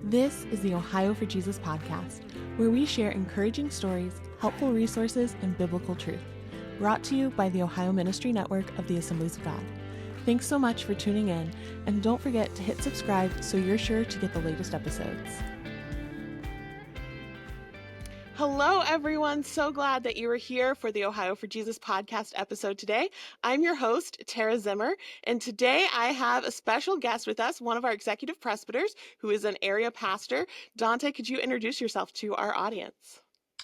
This is the Ohio for Jesus podcast, where we share encouraging stories, helpful resources, and biblical truth. Brought to you by the Ohio Ministry Network of the Assemblies of God. Thanks so much for tuning in, and don't forget to hit subscribe so you're sure to get the latest episodes. Hello, everyone. So glad that you are here for the Ohio for Jesus podcast episode today. I'm your host, Tara Zimmer, and today I have a special guest with us, one of our executive presbyters, who is an area pastor. Dante, could you introduce yourself to our audience?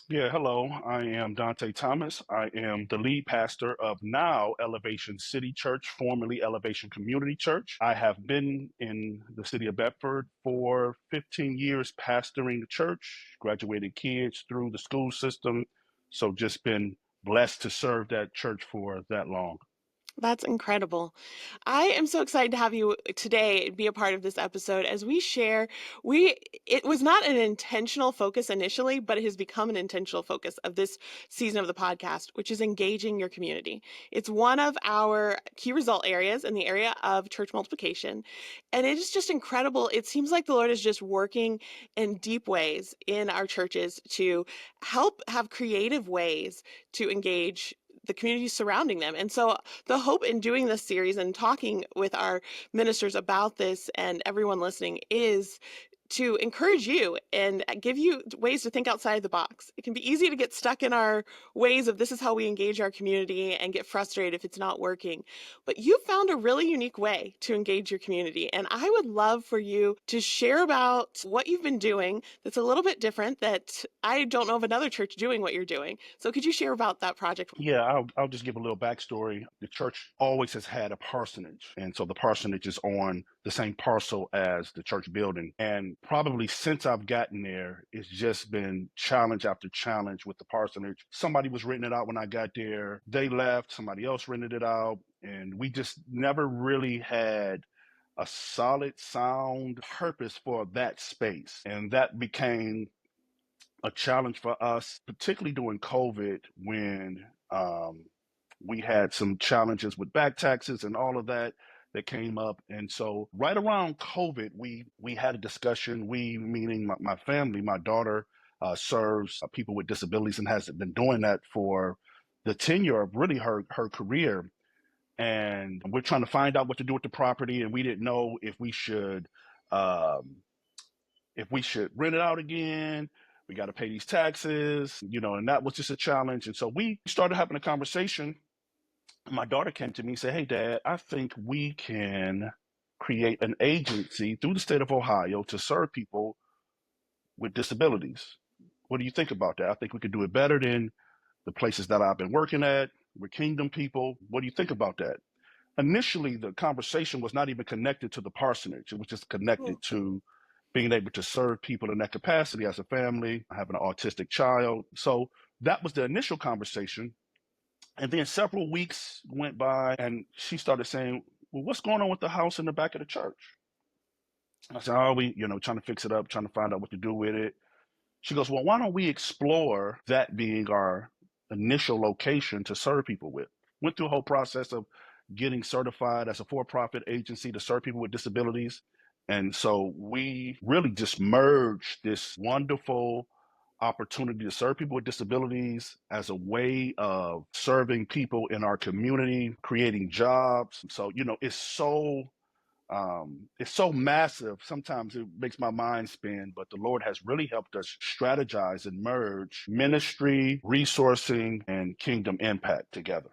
Yeah, hello. I am Dante Thomas. I am the lead pastor of now Elevation City Church, formerly Elevation Community Church. I have been in the city of Bedford for 15 years pastoring the church, graduated kids through the school system. So just been blessed to serve that church for that long. That's incredible. I am so excited to have you today be a part of this episode as we share. It was not an intentional focus initially, but it has become an intentional focus of this season of the podcast, which is engaging your community. It's one of our key result areas in the area of church multiplication. And it is just incredible. It seems like the Lord is just working in deep ways in our churches to help have creative ways to engage the communities surrounding them. And so the hope in doing this series and talking with our ministers about this and everyone listening is to encourage you and give you ways to think outside the box. It can be easy to get stuck in our ways of this is how we engage our community and get frustrated if it's not working. But you found a really unique way to engage your community. And I would love for you to share about what you've been doing that's a little bit different that I don't know of another church doing what you're doing. So could you share about that project? Yeah, I'll just give a little backstory. The church always has had a parsonage. And so the parsonage is on the same parcel as the church building. And probably since I've gotten there, it's just been challenge after challenge with the parsonage. Somebody was renting it out when I got there. They left, somebody else rented it out. And we just never really had a solid, sound purpose for that space. And that became a challenge for us, particularly during COVID when we had some challenges with back taxes and all of that came up. And so right around COVID, we had a discussion, we meaning my family, my daughter serves people with disabilities and has been doing that for the tenure of really her career. And we're trying to find out what to do with the property. And we didn't know um, if we should rent it out again. We got to pay these taxes, and that was just a challenge. And so we started having a conversation. My daughter came to me and said, "Hey, Dad, I think we can create an agency through the state of Ohio to serve people with disabilities. What do you think about that? I think we could do it better than the places that I've been working at. We're kingdom people. What do you think about that?" Initially, the conversation was not even connected to the parsonage. It was just connected to being able to serve people in that capacity as a family. I have an autistic child. So that was the initial conversation. And then several weeks went by and she started saying, "Well, what's going on with the house in the back of the church?" I said, "Oh, we, trying to fix it up, trying to find out what to do with it." She goes, "Well, why don't we explore that being our initial location to serve people with?" Went through a whole process of getting certified as a for-profit agency to serve people with disabilities. And so we really just merged this wonderful opportunity to serve people with disabilities as a way of serving people in our community, creating jobs. So, it's so massive. Sometimes it makes my mind spin, but the Lord has really helped us strategize and merge ministry, resourcing, and kingdom impact together.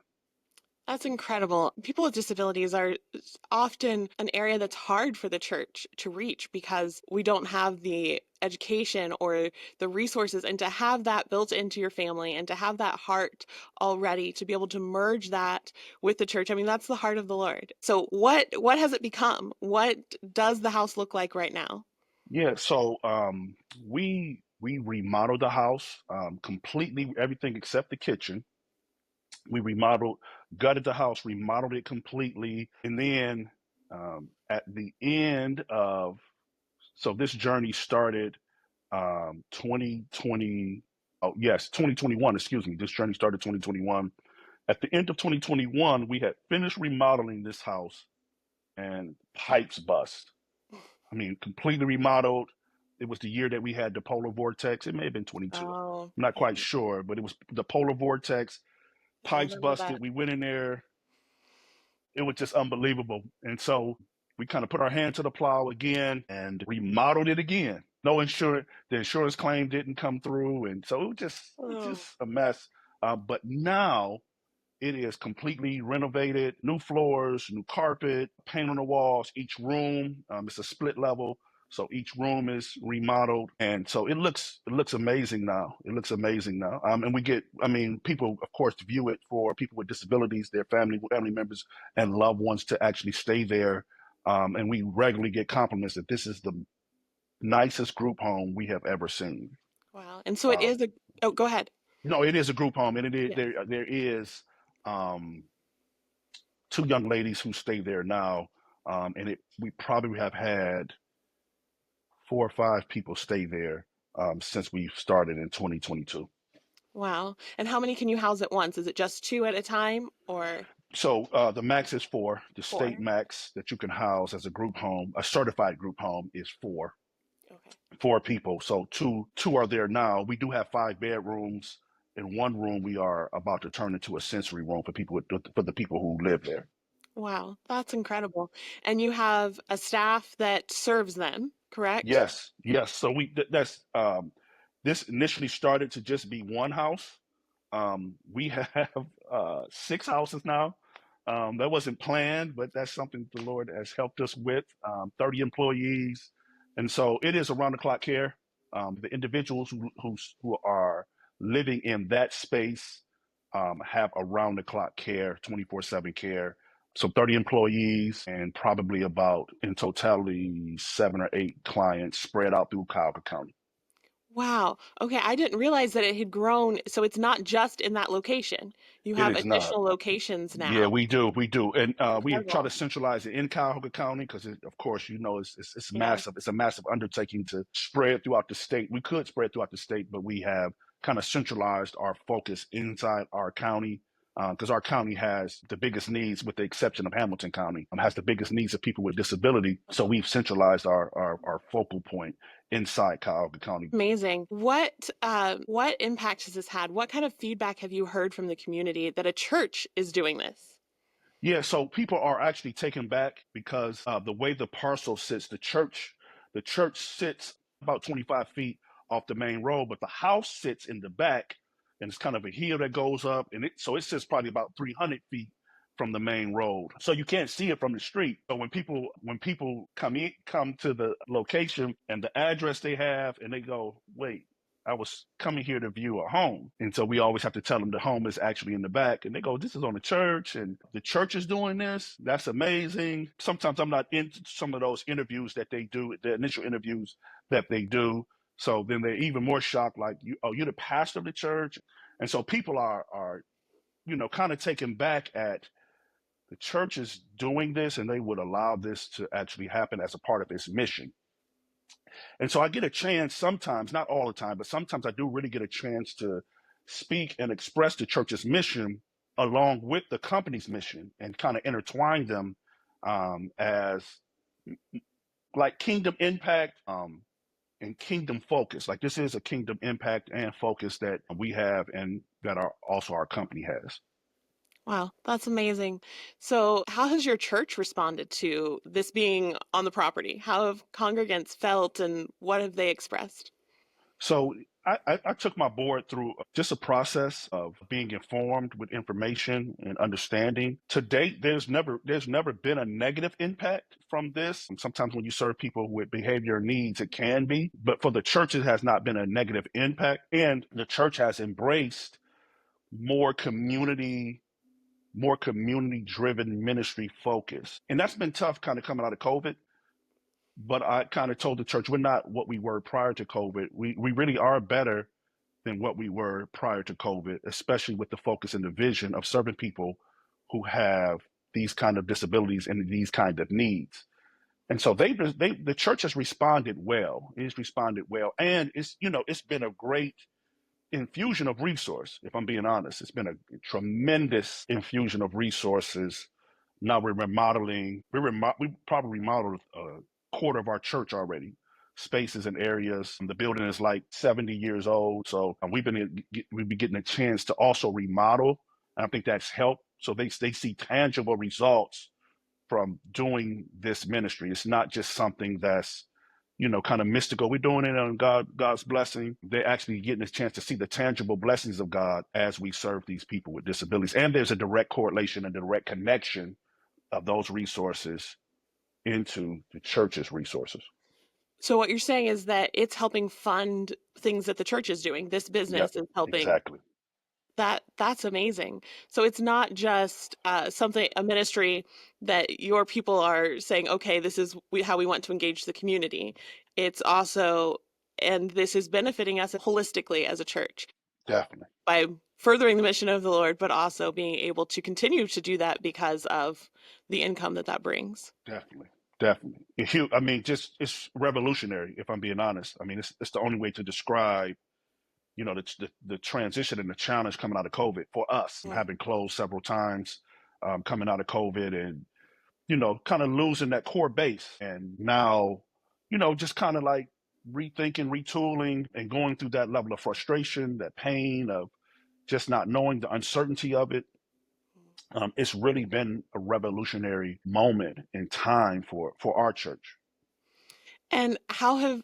That's incredible. People with disabilities are often an area that's hard for the church to reach because we don't have the education or the resources, and to have that built into your family and to have that heart already to be able to merge that with the church. I mean, that's the heart of the Lord. So what has it become? What does the house look like right now? Yeah, so we remodeled the house completely, everything except the kitchen. We remodeled, gutted the house, remodeled it completely, and then at the end of so this journey started 2020. Oh yes, 2021. Excuse me. This journey started 2021. At the end of 2021, we had finished remodeling this house, and pipes bust. I mean, completely remodeled. It was the year that we had the polar vortex. It may have been 22. Oh, I'm not yeah, quite sure, but it was the polar vortex. I Pipes remember busted. that. We went in there. It was just unbelievable. And so we kind of put our hand to the plow again and remodeled it again. No insurance, the insurance claim didn't come through. And so it was Oh, just a mess. But now it is completely renovated, new floors, new carpet, paint on the walls, each room. It's a split level. So each room is remodeled. And so it looks amazing now. It looks amazing now. And we get, I mean, people, of course, view it for people with disabilities, their family members and loved ones to actually stay there. And we regularly get compliments that this is the nicest group home we have ever seen. wow. And so it Uh, is a, oh, go ahead. no, it is a group home, and it is, Yeah. there is um, two young ladies who stay there now, and we probably have had 4 or 5 people stay there since we started in 2022. Wow. And how many can you house at once? Is it just two at a time or So the max is four. The state four? max that you can house as a group home, a certified group home, is four. Okay. 4 people. So two are there now. We do have 5 bedrooms. In one room, we are about to turn into a sensory room for for the people who live there. Wow, that's incredible. And you have a staff that serves them, correct? Yes, yes. So that's this initially started to just be one house. We have 6 houses now. That wasn't planned, but that's something the Lord has helped us with. 30 employees, and so it is around the clock care. The individuals who are living in that space have around the clock care, 24/7 care. So 30 employees and probably about in totality 7 or 8 clients spread out through Cuyahoga County. Wow. Okay, I didn't realize that it had grown, so it's not just in that location. You It have is not. additional locations Yeah, now. we do, and we try to Incredible. centralize it in Cuyahoga County because, of course, it's Yeah. massive. It's a massive undertaking to spread throughout the state. We could spread throughout the state, but we have kind of centralized our focus inside our county because our county has the biggest needs, with the exception of Hamilton County, has the biggest needs of people with disability. So we've centralized our focal point inside Cuyahoga County. Amazing. What impact has this had? What kind of feedback have you heard from the community that a church is doing this? Yeah, so people are actually taken back because the way the parcel sits. The church sits about 25 feet off the main road, but the house sits in the back, and it's kind of a hill that goes up, and it sits probably about 300 feet from the main road, so you can't see it from the street. So when people come to the location and the address they have, and they go, wait. I was coming here to view a home. And so we always have to tell them the home is actually in the back. And they go, this is on the church, and the church is doing this. That's amazing. Sometimes I'm not in some of those interviews that they do, the initial interviews that they do. So then they're even more shocked, like, you're the pastor of the church. And so people are kind of taken back at the church is doing this, and they would allow this to actually happen as a part of its mission. And so I get a chance sometimes, not all the time, but sometimes I do really get a chance to speak and express the church's mission along with the company's mission and kind of intertwine them as like kingdom impact and kingdom focus. Like, this is a kingdom impact and focus that we have and that our company has. Wow, that's amazing. So, how has your church responded to this being on the property? How have congregants felt and what have they expressed? So I took my board through just a process of being informed with information and understanding. To date, there's never been a negative impact from this. And sometimes when you serve people with behavior needs, it can be, but for the church, it has not been a negative impact. And the church has embraced more community, more community driven ministry focus. And that's been tough kind of coming out of COVID. But I kind of told the church, we're not what we were prior to COVID. We really are better than what we were prior to COVID, especially with the focus and the vision of serving people who have these kind of disabilities and these kind of needs. And so the church has responded well. It's responded well, and it's been a great infusion of resource. If I'm being honest, it's been a tremendous infusion of resources. Now we're remodeling. We probably remodeled a quarter of our church already. spaces and areas. The building is like 70 years old, so we've been getting a chance to also remodel, and I think that's helped. So they see tangible results from doing this ministry. It's not just something that's, kind of mystical. We're doing it on God's blessing. They're actually getting a chance to see the tangible blessings of God as we serve these people with disabilities. And there's a direct correlation and direct connection of those resources into the church's resources. So what you're saying is that it's helping fund things that the church is doing. This Yep, business is helping. exactly. That's amazing. So it's not just a ministry that your people are saying, okay, this is how we want to engage the community. It's also, and this is benefiting us holistically as a church Definitely, by furthering the mission of the Lord, but also being able to continue to do that because of the income that that brings. definitely, definitely. I mean, just it's revolutionary. If I'm being honest, I mean, it's the only way to describe, the transition and the challenge coming out of COVID for us, Mm. having closed several times, coming out of COVID, and kind of losing that core base, and now, just kind of like rethinking, retooling, and going through that level of frustration, that pain of just not knowing the uncertainty of it. It's really been a revolutionary moment in time for our church. And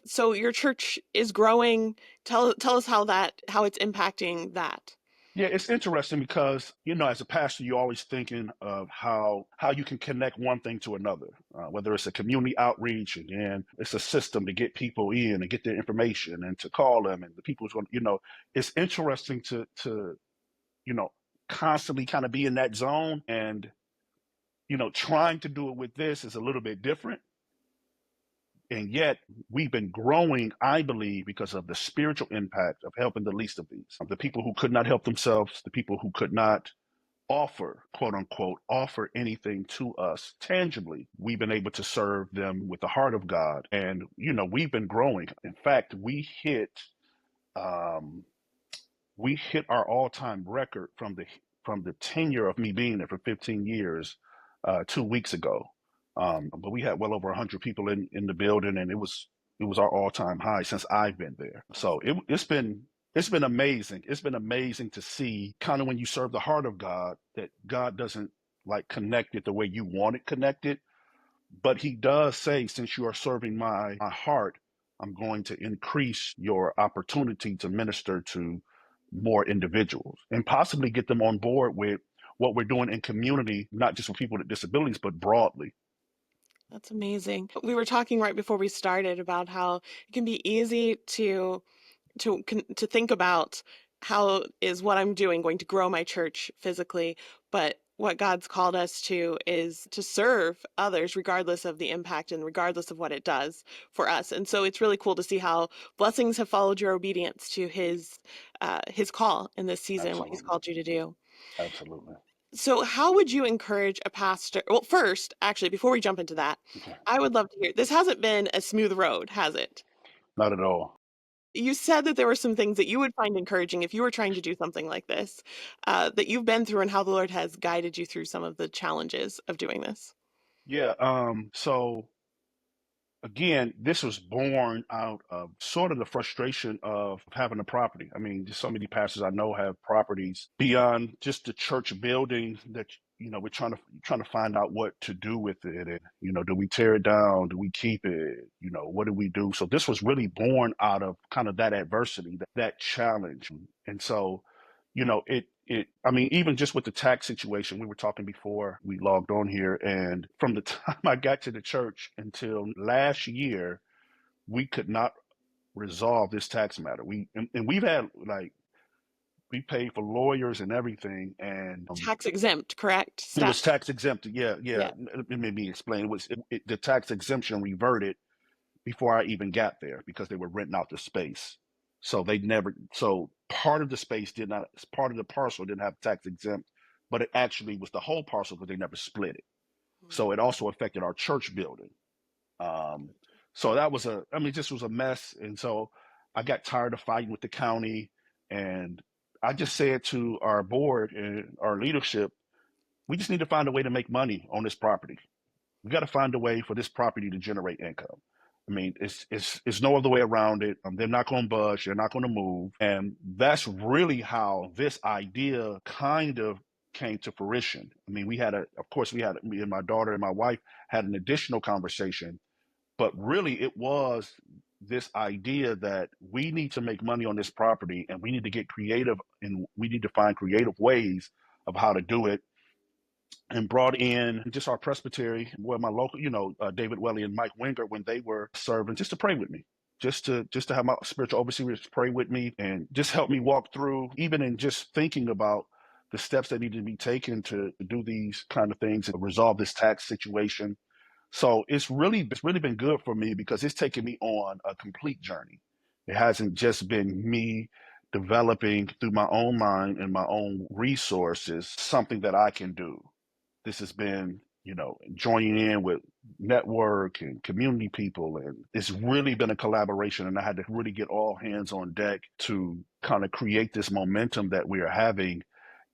so your church is growing. Tell us how it's impacting that. Yeah, it's interesting because, as a pastor, you're always thinking of how you can connect one thing to another, whether it's a community outreach, and then it's a system to get people in and get their information and to call them, and the people's going, it's interesting to you know constantly kind of be in that zone, and trying to do it with this is a little bit different. And yet we've been growing, I believe, because of the spiritual impact of helping the least of these, the people who could not help themselves, the people who could not offer, quote unquote, offer anything to us tangibly. We've been able to serve them with the heart of God. And, we've been growing. In fact, um, we hit our all-time record from the tenure of me being there for 15 years 2 weeks ago. But we had well over 100 people in the building, and it was our all-time high since I've been there. So it's been amazing. It's been amazing to see, kind of, when you serve the heart of God, that God doesn't like connect it the way you want it connected, but He does say, since you are serving my heart, I'm going to increase your opportunity to minister to more individuals and possibly get them on board with what we're doing in community, not just for people with disabilities, but broadly. That's amazing. We were talking right before we started about how it can be easy to think about how is what I'm doing going to grow my church physically, but what God's called us to is to serve others regardless of the impact and regardless of what it does for us. And so it's really cool to see how blessings have followed your obedience to his call in this season, what he's Absolutely. called you to do. Absolutely. So how would you encourage a pastor? Well, first, actually, before we jump into that, Okay. I would love to hear, this hasn't been a smooth road, has it? Not at all. You said that there were some things that you would find encouraging if you were trying to do something like this, that you've been through and how the Lord has guided you through some of the challenges of doing this. Yeah. So again, this was born out of sort of the frustration of having a property. I mean, just so many pastors I know have properties beyond just the church building that, we're trying to find out what to do with it. And, do we tear it down? Do we keep it? What do we do? So this was really born out of kind of that adversity, that challenge. And so, I mean, even just with the tax situation, we were talking before we logged on here, and from the time I got to the church until last year, we could not resolve this tax matter. And we've had, like, we paid for lawyers and everything, and Tax exempt, correct? it was Stat. tax exempt. Yeah, yeah. Yeah. It made me explain. The tax exemption reverted before I even got there because they were renting out the space. So part of the space did not, part of the parcel didn't have tax exempt, but it actually was the whole parcel because they never split it. So it also affected our church building. Um, so I mean, this was a mess. And so I got tired of fighting with the county, and I just said to our board and our leadership, we just need to find a way to make money on this property. We got to find a way for this property to generate income. I mean, it's no other way around it. They're not going to budge. They're not going to move. And that's really how this idea kind of came to fruition. I mean, of course, me and my daughter and my wife had an additional conversation, but really it was this idea that we need to make money on this property and we need to get creative and we need to find creative ways of how to do it, and brought in just our presbytery, where my local, David Welly and Mike Winger, when they were serving, just to pray with me, just to have my spiritual overseers pray with me and just help me walk through, even in just thinking about the steps that need to be taken to do these kind of things and resolve this tax situation. So it's really been good for me because it's taken me on a complete journey. It hasn't just been me developing through my own mind and my own resources something that I can do. This has been, joining in with network and community people, and it's really been a collaboration. And I had to really get all hands on deck to kind of create this momentum that we are having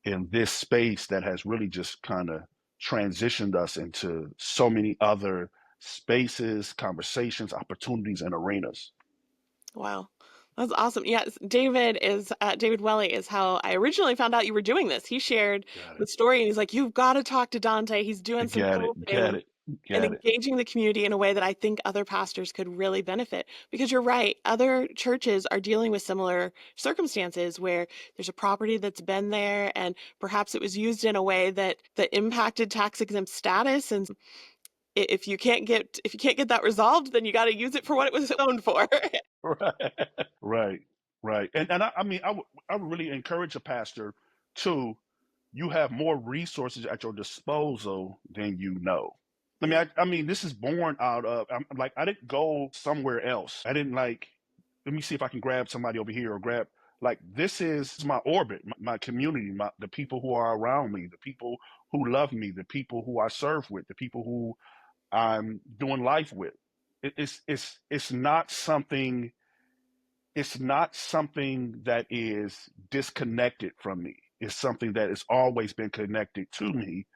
in this space that has really just kind of transitioned us into so many other spaces, conversations, opportunities, and arenas. Wow. That's awesome. Yes, David Welly is how I originally found out you were doing this. He shared Got the it. story and he's like, you've got to talk to Dante. He's doing some Get cool it. Get things it. and Get it. engaging the community in a way that I think other pastors could really benefit. Because you're right, other churches are dealing with similar circumstances where there's a property that's been there and perhaps it was used in a way that impacted tax exempt status. And if you can't get that resolved, then you got to use it for what it was owned for. Right. Right. Right. And I mean, I would really encourage a pastor to, you have more resources at your disposal than you know. I mean, Yeah. I mean, this is born out of, I'm like, I didn't go somewhere else. I didn't like, let me see if I can grab somebody over here or grab, like, this is my orbit, my community, the people who are around me, the people who love me, the people who I serve with, the people who I'm doing life with. It's not something, that is disconnected from me. It's something that has always been connected to me,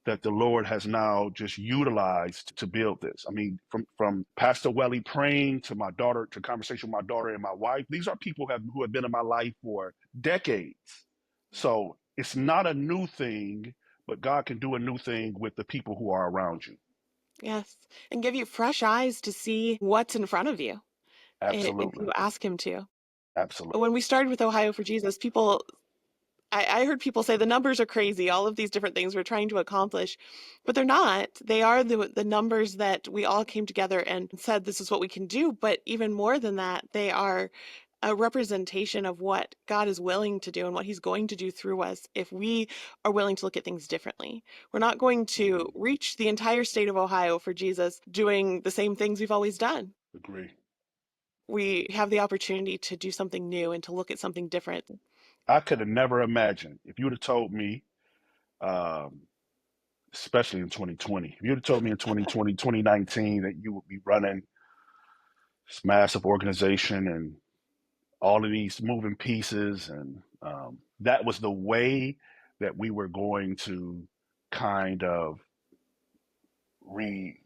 that the Lord has now just utilized to build this. I mean, from Pastor Welly praying to my daughter, to conversation with my daughter and my wife, these are people who have been in my life for decades. So it's not a new thing, but God can do a new thing with the people who are around you. Yes. And give you fresh eyes to see what's in front of you if Absolutely. you ask him to. Absolutely. When we started with Ohio for Jesus, I heard people say the numbers are crazy, all of these different things we're trying to accomplish, but they're not. They are the numbers that we all came together and said this is what we can do. But even more than that, they are a representation of what God is willing to do and what he's going to do through us if we are willing to look at things differently. We're not going to Mhm. reach the entire state of Ohio for Jesus doing the same things we've always done. Agree. We have the opportunity to do something new and to look at something different. I could have never imagined, if you would have told me, um, especially in 2020, if you would have told me in 2020, 2019, that you would be running this massive organization and all of these moving pieces, and that was the way that we were going to kind of re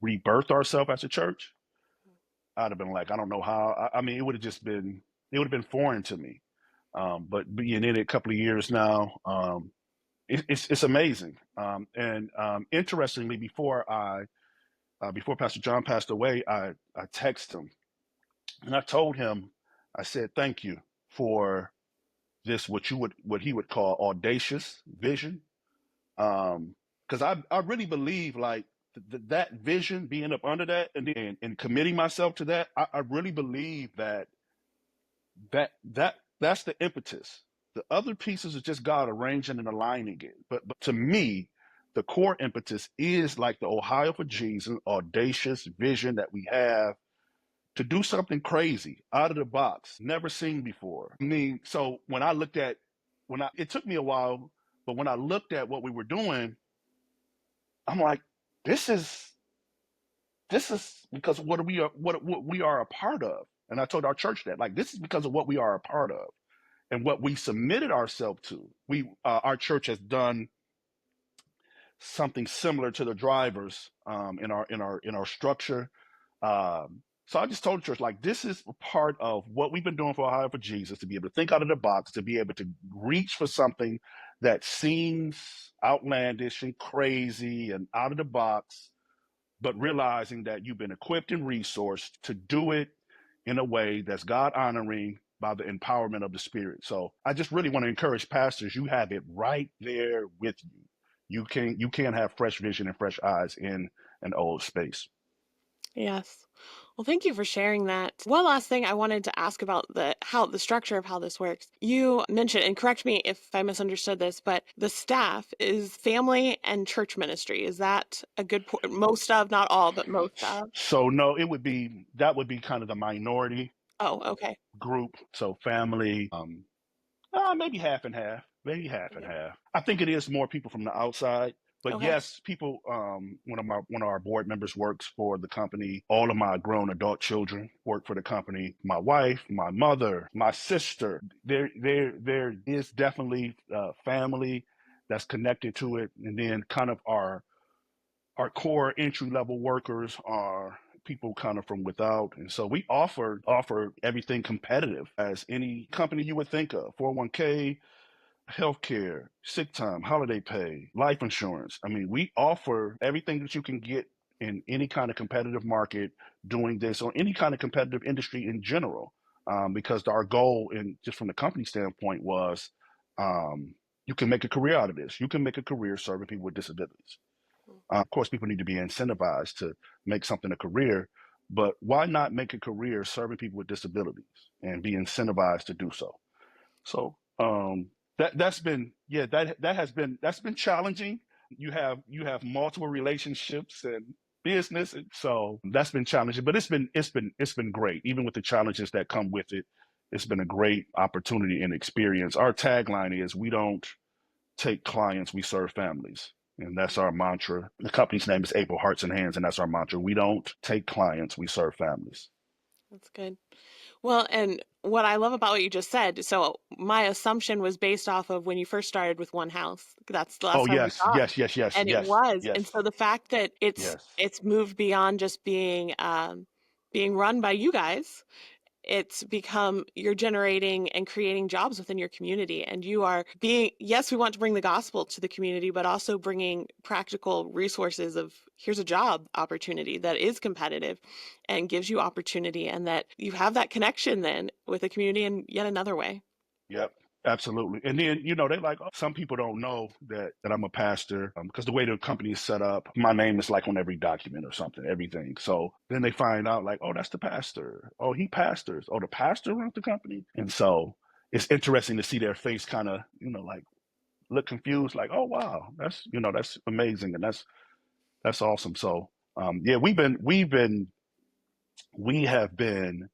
rebirth ourselves as a church, I'd have been like, I don't know how. I mean, it would have been foreign to me. But being in it a couple of years now, it's amazing. And interestingly, before Pastor John passed away, I texted him and I told him, I said, thank you for this, what he would call audacious vision. Because I really believe, like, that vision, being up under that and committing myself to that, I really believe that's the impetus. The other pieces are just God arranging and aligning it. But to me, the core impetus is like the Ohio for Jesus audacious vision that we have to do something crazy, out of the box, never seen before. I mean, so when I looked at, it took me a while, but when I looked at what we were doing, I'm like, this is because what we are a part of. And I told our church that, like, this is because of what we are a part of and what we submitted ourselves to. Our church has done something similar to the drivers in our structure. So I just told the church, like, this is a part of what we've been doing for Ohio for Jesus, to be able to think out of the box, to be able to reach for something that seems outlandish and crazy and out of the box, but realizing that you've been equipped and resourced to do it in a way that's God honoring by the empowerment of the Spirit. So I just really want to encourage pastors. You have it right there with you. You can have fresh vision and fresh eyes in an old space. Yes. Well, thank you for sharing that. One last thing I wanted to ask about the structure of how this works. You mentioned, and correct me if I misunderstood this, but the staff is family and church ministry. Is that a good most of, not all, but most of? So no, that would be kind of the minority Oh, okay. group. So family, maybe half and half, maybe half and Yeah. half. I think it is more people from the outside, but Okay. yes, people. One of our board members works for the company. All of my grown adult children work for the company. My wife, my mother, my sister. There is definitely family that's connected to it, and then kind of our core entry level workers are people kind of from without. And so we offer everything competitive as any company you would think of: 401k, healthcare, sick time, holiday pay, life insurance. I mean, we offer everything that you can get in any kind of competitive market doing this, or any kind of competitive industry in general. Because our goal, in just from the company standpoint, was you can make a career out of this. You can make a career serving people with disabilities. Of course, people need to be incentivized to make something a career, but why not make a career serving people with disabilities and be incentivized to do so? So that's been, yeah, that's been challenging. You have multiple relationships and business, and so that's been challenging. But it's been great, even with the challenges that come with it. It's been a great opportunity and experience. Our tagline is, "We don't take clients, we serve families." And that's our mantra. The company's name is Able Hearts and Hands, and that's our mantra. We don't take clients, we serve families. That's good. Well, and what I love about what you just said, so my assumption was based off of when you first started with one house. That's the Oh last time we yes, talked. yes, yes, yes, And it yes, was. And yes, so the fact that yes. it's moved beyond just being run by you guys, it's become you're generating and creating jobs within your community, and you are being, yes, we want to bring the gospel to the community, but also bringing practical resources of here's a job opportunity that is competitive and gives you opportunity, and that you have that connection then with the community in yet another way. Yep, absolutely. And then, they like, oh, some people don't know that I'm a pastor, because the way the company is set up, my name is like on every document or something, everything. So then they find out, like, oh, that's the pastor. Oh, he pastors. Oh, the pastor runs the company. And so it's interesting to see their face kind of, like, look confused, like, oh wow, that's amazing, and that's awesome. So yeah, we have been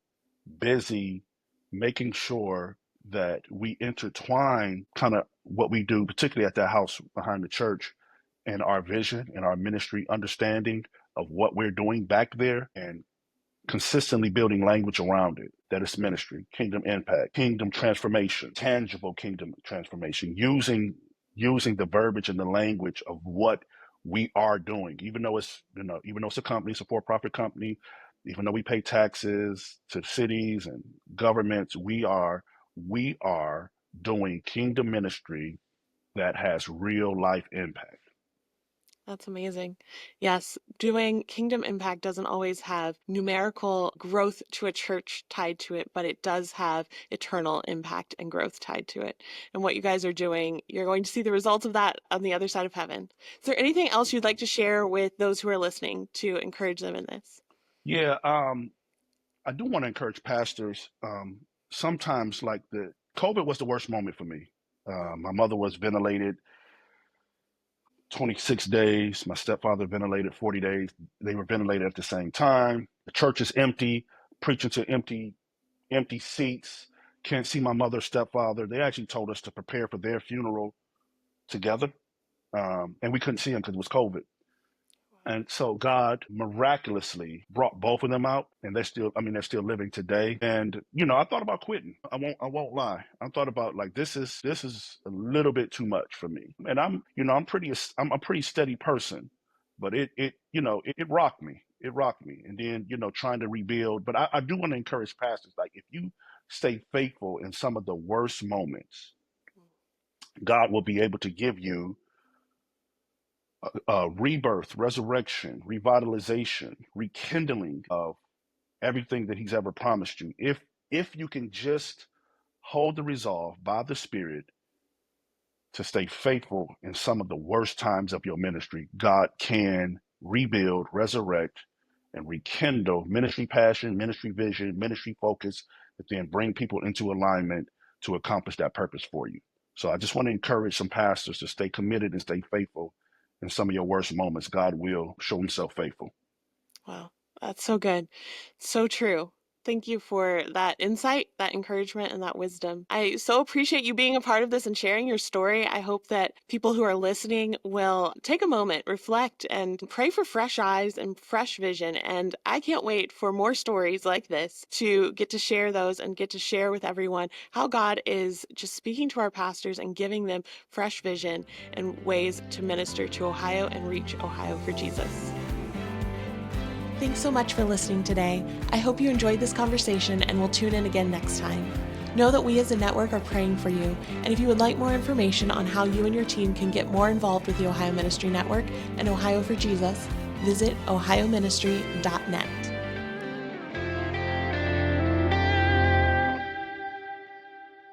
busy making sure that we intertwine kind of what we do, particularly at that house behind the church, and our vision and our ministry understanding of what we're doing back there, and consistently building language around it, that it's ministry, kingdom impact, kingdom transformation, tangible kingdom transformation, using the verbiage and the language of what we are doing, even though it's a company, it's a for-profit company, even though we pay taxes to cities and governments, we are doing kingdom ministry that has real life impact. That's amazing. Yes, doing kingdom impact doesn't always have numerical growth to a church tied to it, but it does have eternal impact and growth tied to it. And what you guys are doing, you're going to see the results of that on the other side of heaven. Is there anything else you'd like to share with those who are listening to encourage them in this? Yeah, I do want to encourage pastors. Sometimes, like, the COVID was the worst moment for me. Mm. My mother was ventilated 26 days. My stepfather ventilated 40 days. They were ventilated at the same time. The church is empty, preaching to empty seats. Can't see my mother's stepfather. They actually told us to prepare for their funeral together, and we couldn't see him because it was COVID. And so God miraculously brought both of them out, and they're still living today. And I thought about quitting. I won't lie. I thought about, like, this is a little bit too much for me. And I'm a pretty steady person, but it rocked me. it rocked me. And then, trying to rebuild. But I do want to encourage pastors, like, if you stay faithful in some of the worst moments, God will be able to give you rebirth, resurrection, revitalization, rekindling of everything that He's ever promised you. If you can just hold the resolve by the Spirit to stay faithful in some of the worst times of your ministry, God can rebuild, resurrect, and rekindle ministry passion, ministry vision, ministry focus, that then bring people into alignment to accomplish that purpose for you. So I just want to encourage some pastors to stay committed and stay faithful in some of your worst moments. God will show Himself faithful. Wow, that's so good. So true. Thank you for that insight, that encouragement, and that wisdom. I so appreciate you being a part of this and sharing your story. I hope that people who are listening will take a moment, reflect, and pray for fresh eyes and fresh vision. And I can't wait for more stories like this to get to share those and get to share with everyone how God is just speaking to our pastors and giving them fresh vision and ways to minister to Ohio and reach Ohio for Jesus. Thanks so much for listening today. I hope you enjoyed this conversation and will tune in again next time. Know that we as a network are praying for you, and if you would like more information on how you and your team can get more involved with the Ohio Ministry Network and Ohio for Jesus, visit ohioministry.net.